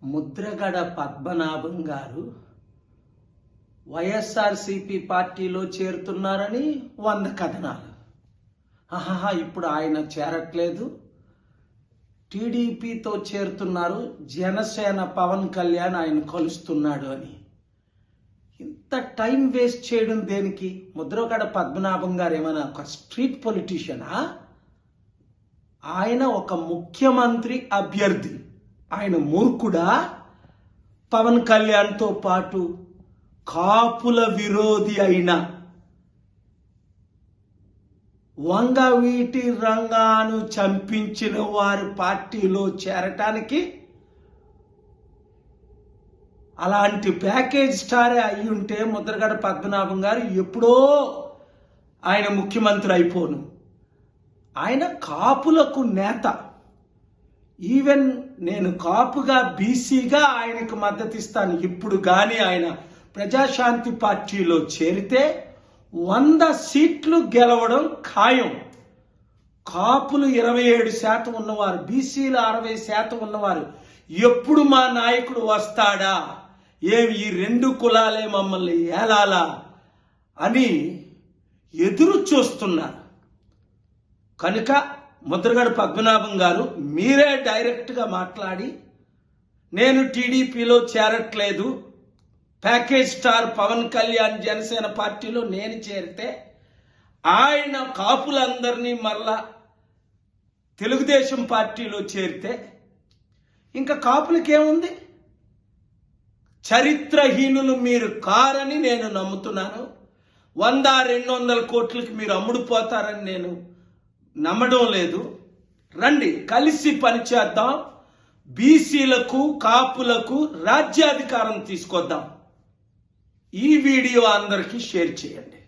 ముద్రగడ పద్మనాభం గారు వైఎస్ఆర్సీపీ పార్టీలో చేరుతున్నారని 100 కథనాలు. ఇప్పుడు ఆయన చేరట్లేదు, టీడీపీతో చేరుతున్నారు, జనసేన పవన్ కళ్యాణ్ ఆయన కలుస్తున్నాడు అని. ఇంత టైం వేస్ట్ చేయడం దేనికి? ముద్రగడ పద్మనాభం గారు ఏమైనా ఒక స్ట్రీట్ పొలిటీషియనా? ఆయన ఒక ముఖ్యమంత్రి అభ్యర్థి. ఆయన మూర్ఖుడా? పవన్ కళ్యాణ్తో పాటు కాపుల విరోధి అయిన వంగవీటి రంగాను చంపించిన వారి పార్టీలో చేరటానికి అలాంటి ప్యాకేజ్ స్టారే అయి ఉంటే ముద్రగడ పద్మనాభం గారు ఎప్పుడో ఆయన ముఖ్యమంత్రి అయిపోను. ఆయన కాపులకు నేత. ఈవెన్ నేను కాపుగా బీసీగా ఆయనకు మద్దతు ఇస్తాను. ఇప్పుడు కానీ ఆయన ప్రజాశాంతి పార్టీలో చేరితే 100 సీట్లు గెలవడం ఖాయం. కాపులు 27% ఉన్నవారు, బీసీలు 60% ఉన్నవారు ఎప్పుడు మా నాయకుడు వస్తాడా, ఏమి ఈ 2 కులాలే మమ్మల్ని ఏలాలా అని ఎదురు చూస్తున్నారు. కనుక ముద్రగడ పద్మనాభం గారు మీరే డైరెక్ట్గా మాట్లాడి, నేను టీడీపీలో చేరట్లేదు, ప్యాకేజ్ స్టార్ పవన్ కళ్యాణ్ జనసేన పార్టీలో నేను చేరితే ఆయన కాపులందరినీ మళ్ళా తెలుగుదేశం పార్టీలో చేరితే ఇంకా కాపులకేముంది? చరిత్రహీనులు మీరు కారని నేను నమ్ముతున్నాను. 100-200 కోట్లకి మీరు అమ్ముడుపోతారని నేను నమ్మడం లేదు. రండి, కలిసి పనిచేద్దాం, బీసీలకు కాపులకు రాజ్యాధికారం తీసుకొద్దాం. ఈ వీడియో అందరికీ షేర్ చేయండి.